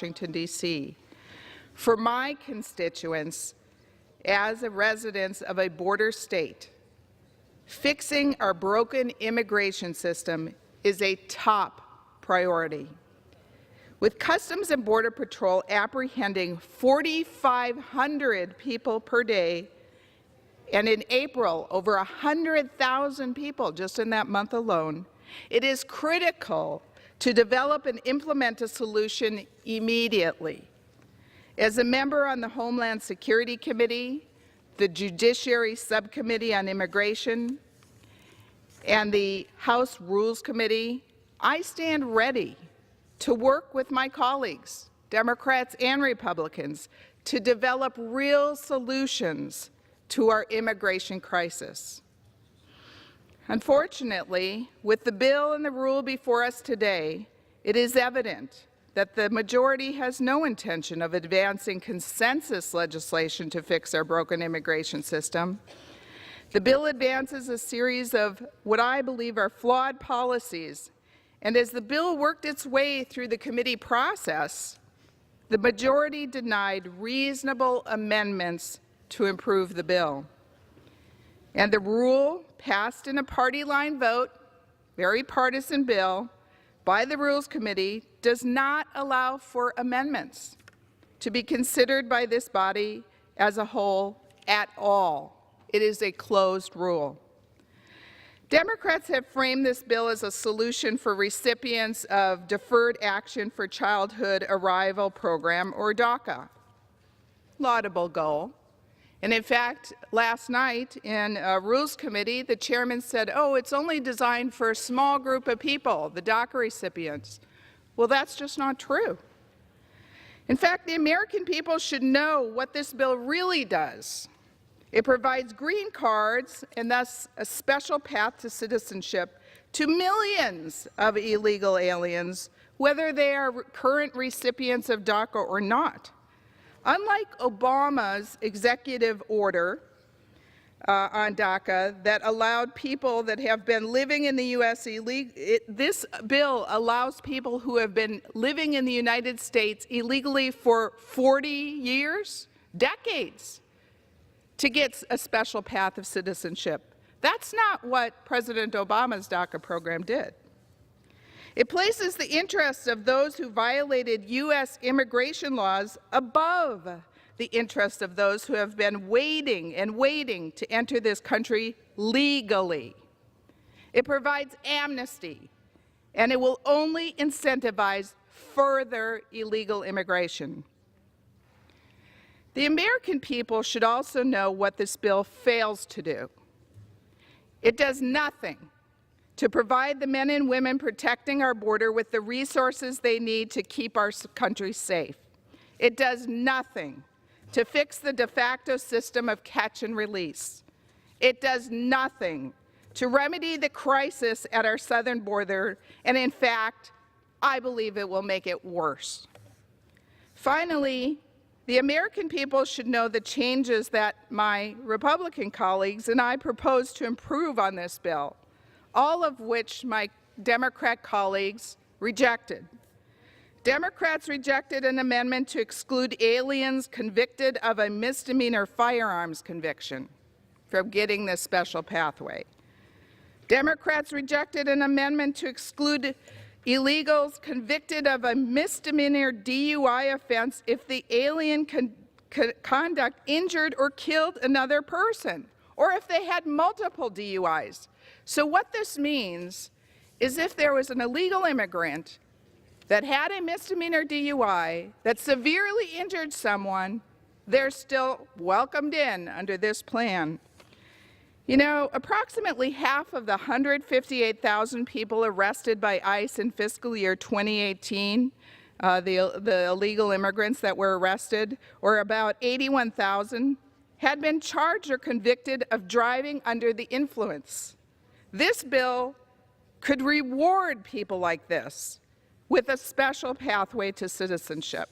Washington, D.C. For my constituents, as a resident of a border state, fixing our broken immigration system is a top priority. With Customs and Border Patrol apprehending 4,500 people per day, and in April, over 100,000 people just in that month alone, it is critical to develop and implement a solution immediately. As a member on the Homeland Security Committee, the Judiciary Subcommittee on Immigration, and the House Rules Committee, I stand ready to work with my colleagues, Democrats and Republicans, to develop real solutions to our immigration crisis. Unfortunately, with the bill and the rule before us today, it is evident that the majority has no intention of advancing consensus legislation to fix our broken immigration system. The bill advances a series of what I believe are flawed policies, and as the bill worked its way through the committee process, the majority denied reasonable amendments to improve the bill. And the rule, passed in a party line vote, very partisan bill, by the Rules Committee, does not allow for amendments to be considered by this body as a whole at all. It is a closed rule. Democrats have framed this bill as a solution for recipients of Deferred Action for Childhood Arrival Program, or DACA. Laudable goal. And in fact, last night in Rules Committee, the chairman said, oh, it's only designed for a small group of people, the DACA recipients. Well, that's just not true. In fact, the American people should know what this bill really does. It provides green cards and thus a special path to citizenship to millions of illegal aliens, whether they are current recipients of DACA or not. Unlike Obama's executive order on DACA that allowed people that have been living in the U.S. illegally, this bill allows people who have been living in the United States illegally for 40 years, decades, to get a special path of citizenship. That's not what President Obama's DACA program did. It places the interests of those who violated U.S. immigration laws above the interests of those who have been waiting and waiting to enter this country legally. It provides amnesty, and it will only incentivize further illegal immigration. The American people should also know what this bill fails to do. It does nothing to provide the men and women protecting our border with the resources they need to keep our country safe. It does nothing to fix the de facto system of catch and release. It does nothing to remedy the crisis at our southern border, and in fact, I believe it will make it worse. Finally, the American people should know the changes that my Republican colleagues and I propose to improve on this bill, all of which my Democrat colleagues rejected. Democrats rejected an amendment to exclude aliens convicted of a misdemeanor firearms conviction from getting this special pathway. Democrats rejected an amendment to exclude illegals convicted of a misdemeanor DUI offense if the alien conduct injured or killed another person, or if they had multiple DUIs. So what this means is if there was an illegal immigrant that had a misdemeanor DUI that severely injured someone, they're still welcomed in under this plan. You know, approximately half of the 158,000 people arrested by ICE in fiscal year 2018, the illegal immigrants that were arrested, or about 81,000, had been charged or convicted of driving under the influence. This bill could reward people like this with a special pathway to citizenship.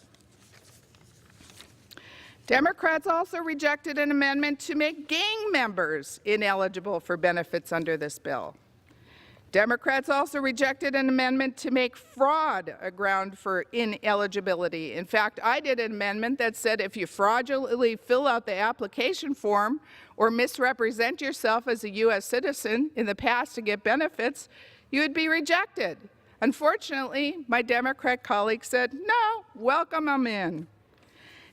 Democrats also rejected an amendment to make gang members ineligible for benefits under this bill. Democrats also rejected an amendment to make fraud a ground for ineligibility. In fact, I did an amendment that said if you fraudulently fill out the application form or misrepresent yourself as a U.S. citizen in the past to get benefits, you would be rejected. Unfortunately, my Democrat colleagues said, no, welcome them in.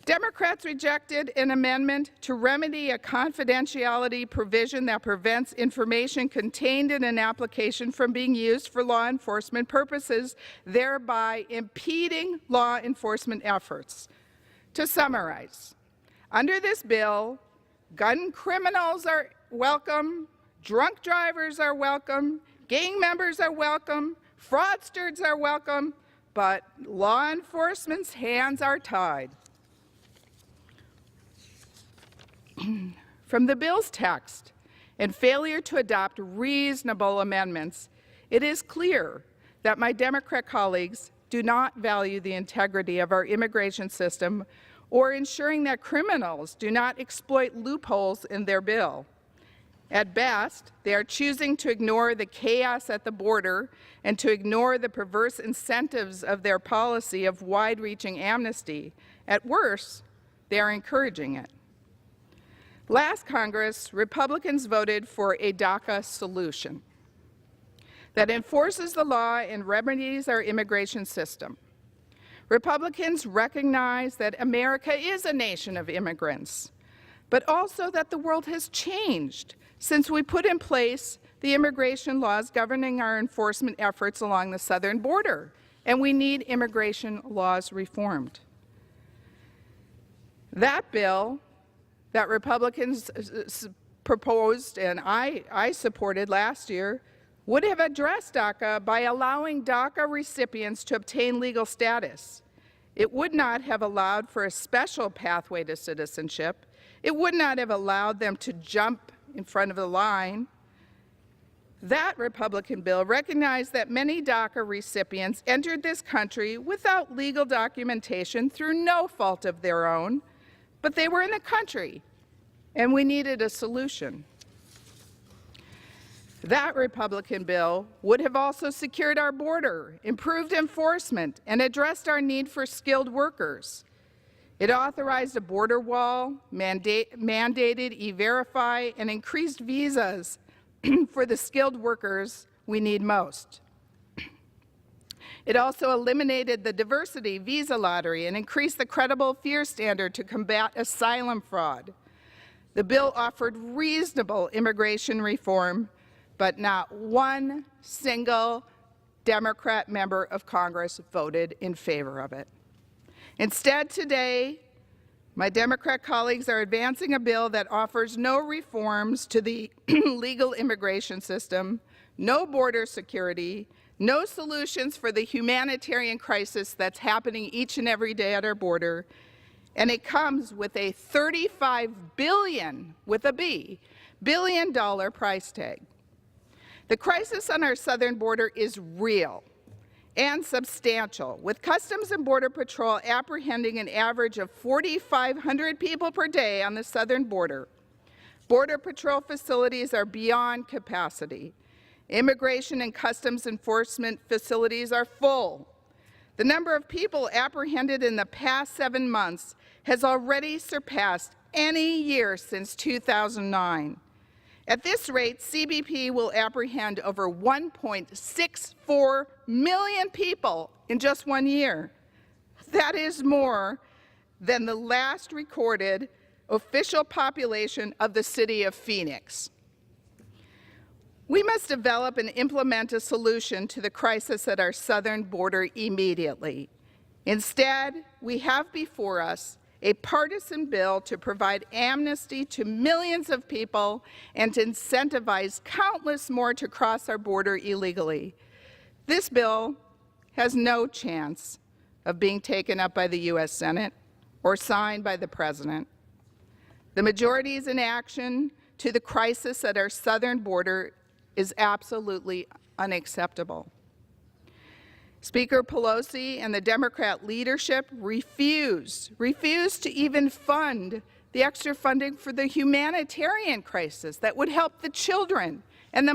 Democrats rejected an amendment to remedy a confidentiality provision that prevents information contained in an application from being used for law enforcement purposes, thereby impeding law enforcement efforts. To summarize, under this bill, gun criminals are welcome, drunk drivers are welcome, gang members are welcome, fraudsters are welcome, but law enforcement's hands are tied. From the bill's text and failure to adopt reasonable amendments, it is clear that my Democrat colleagues do not value the integrity of our immigration system or ensuring that criminals do not exploit loopholes in their bill. At best, they are choosing to ignore the chaos at the border and to ignore the perverse incentives of their policy of wide-reaching amnesty. At worst, they are encouraging it. Last Congress, Republicans voted for a DACA solution that enforces the law and remedies our immigration system. Republicans recognize that America is a nation of immigrants, but also that the world has changed since we put in place the immigration laws governing our enforcement efforts along the southern border, and we need immigration laws reformed. That bill that Republicans proposed and I supported last year would have addressed DACA by allowing DACA recipients to obtain legal status. It would not have allowed for a special pathway to citizenship. It would not have allowed them to jump in front of the line. That Republican bill recognized that many DACA recipients entered this country without legal documentation through no fault of their own, but they were in the country, and we needed a solution. That Republican bill would have also secured our border, improved enforcement, and addressed our need for skilled workers. It authorized a border wall, mandated E-Verify, and increased visas for the skilled workers we need most. It also eliminated the diversity visa lottery and increased the credible fear standard to combat asylum fraud. The bill offered reasonable immigration reform, but not one single Democrat member of Congress voted in favor of it. Instead, today, my Democrat colleagues are advancing a bill that offers no reforms to the legal immigration system, no border security, no solutions for the humanitarian crisis that's happening each and every day at our border, and it comes with a $35 billion, with a B, billion-dollar price tag. The crisis on our southern border is real and substantial, with Customs and Border Patrol apprehending an average of 4,500 people per day on the southern border. Border Patrol facilities are beyond capacity. Immigration and Customs enforcement facilities are full. The number of people apprehended in the past 7 months has already surpassed any year since 2009. At this rate, CBP will apprehend over 1.64 million people in just 1 year. That is more than the last recorded official population of the city of Phoenix. We must develop and implement a solution to the crisis at our southern border immediately. Instead, we have before us a partisan bill to provide amnesty to millions of people and to incentivize countless more to cross our border illegally. This bill has no chance of being taken up by the U.S. Senate or signed by the President. The majority's inaction to the crisis at our southern border is absolutely unacceptable. Speaker Pelosi and the Democrat leadership refuse to even fund the extra funding for the humanitarian crisis that would help the children and the